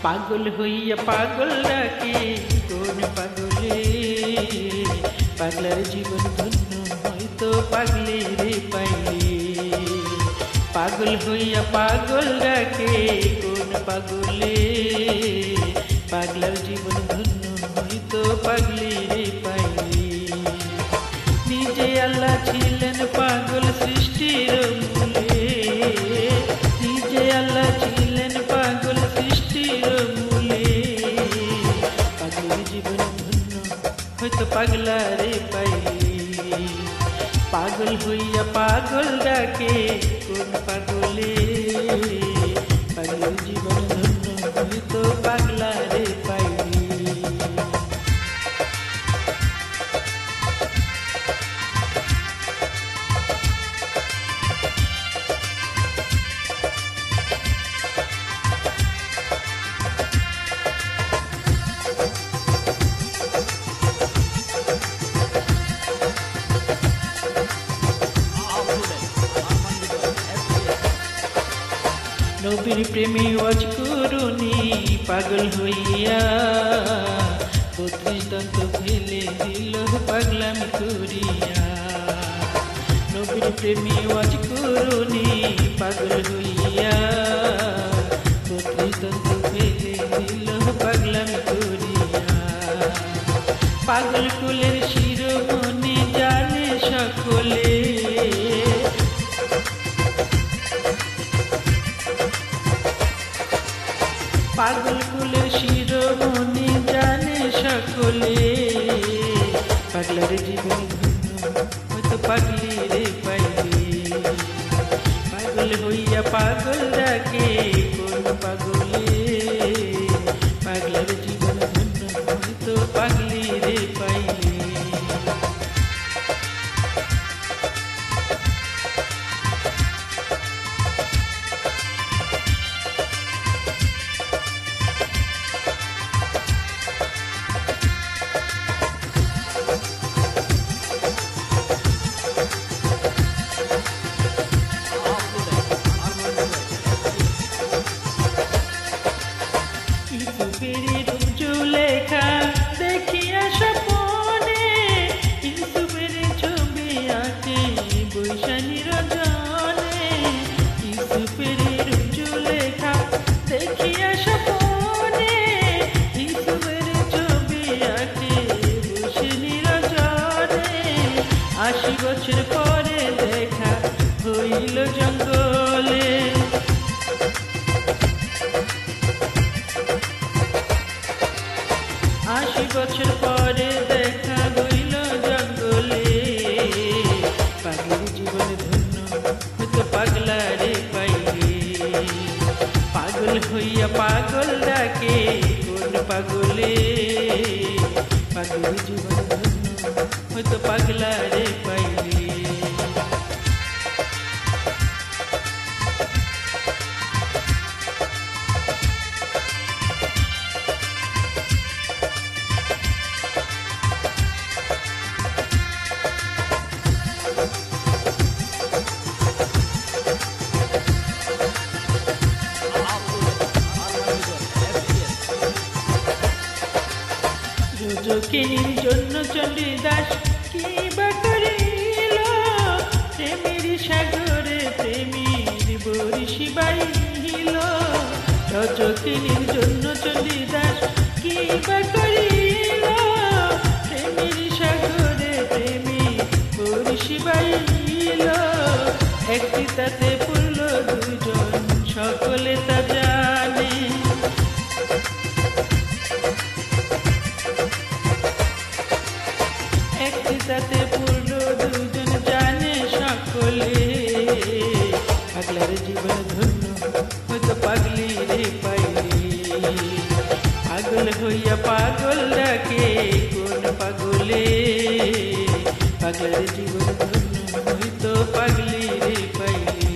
পাগল হইয়া পাগল ডাকে কোন পাগলে, পাগলার জীবন ধন্য হয়তো পাগলে রে পাইলে। পাগল হইয়া পাগল ডাকে কোন পাগলে, পাগলার জীবন ধন্য হয়তো পাগলে রে পাইলে। নিজে আল্লাহ ছিলেন পাগল সৃষ্টির মূলে, নিজে আল্লাহ ছিলেন পাগল সৃষ্টির মূলে। পাগলের জীবন ধন্য হয়তো পাগলা রে পাইলে। পাগল হইয়া পাগল ডাকে কোন পাগলে, পাগলের জীবন ধন্য হয়তো পাগলা রে পাইলে। নবীর প্রেমে ওয়াজ করুনি পাগল হইয়া, 32 দন্ত ফেলে দিল পাগলামি করিয়া। নবীর প্রেমে ওয়াজ করুনি পাগল হইয়া, 32 দন্ত ফেলে দিল পাগলামি করিয়া। পাগল কুলের শিরোমণি জানে সকলে, পাগল কুলের শিরোমণি জানে সকলে। পাগলার জীবন ধন্য হয়তো পাগলি রে পাইলে। পাগল হইয়া পাগল ডাকে কোন পাগলে, পাগলার জীবন ধন্য হয়তো পাগলি রে পাইলে। জুলেখা দেখিয়া স্বপনে, ইউসুফের ছবি আঁকে বৈশালী রজনে। ইউসুফের জুলেখা দেখিয়া স্বপনে, ইউসুফের ছবি আঁকে বৈশালী রজনে। 80 বছর পরে দেখা হইল জঙ্গলে, 80 বছর পরে দেখা হইল জঙ্গলে। পাগলের জীবন ধন্য হয়তো পাগলা রে পাইলে। পাগল হইয়া পাগল ডাকে কোন পাগলে, পাগলের জীবন ধন্য হয়তো পাগলা রে পাইলে। যোগিনীর জন্য চণ্ডীদাস কি বা করিল, প্রেমের সাগরে প্রেমীর বরিশি বাইল। যোগিনীর জন্য চণ্ডীদাস কি বা করিল, প্রেমের সাগরে প্রেমীর বরিশি বাইল। একটি তাতে পড়ল দুজন সকলে তা জানে, একসাথে পূর্ণ দুজন জানে সকলে। পাগলার জীবন ধন্য হয়তো পাগলি রে পাইলে। পাগল হইয়া পাগল ডাকে কোন পাগলে, পাগলার জীবন ধন্য হয়তো পাগলি রে পাইলে।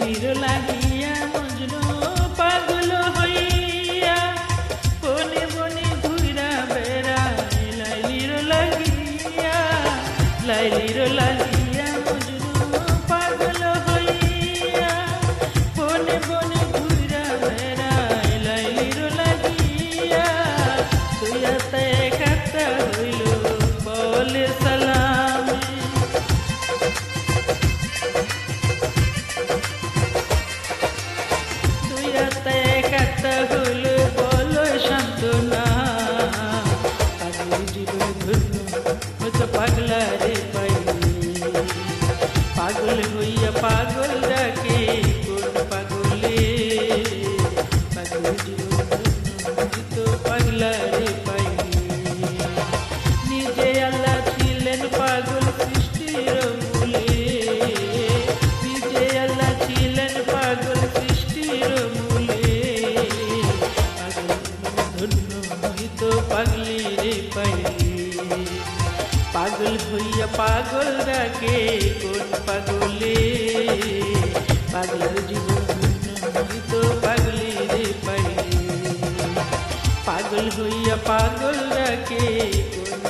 লাইলির লাগিয়া মজনু পাগল হইয়া বনে বনে ঘুরা বেড়ায় লাইলির লাগিয়া মজনু পাগল হইয়া বনে বনে ঘুরা বেড়ায় লাইলির লাগিয়া তুইয়াতে কাটা হইল বলে সালামে তুইয়াতে কাটা হইল বলো সান্ত্বনা পাগল জীবন ধন্য হয়তো পাগলা রে পাইলি পাগল হইয়া পাগল ডাকে কোন পাগলে পাগল জীবন ধন্য হয়তো পাগলা রে পাইলি নিজে আল্লাহ ছিলেন পাগল সৃষ্টির মূলে নিজে আল্লাহ ছিলেন পাগল সৃষ্টির মূলে পাগল ধন্য হইতো পাগলি রে পাইলি পাগল হইয়া পাগল ডাকে কোন পাগলে পাগলের জীবন ধন্য হইতো পাগলি রে পাইলি পাগল হইয়া পাগল ডাকে কোন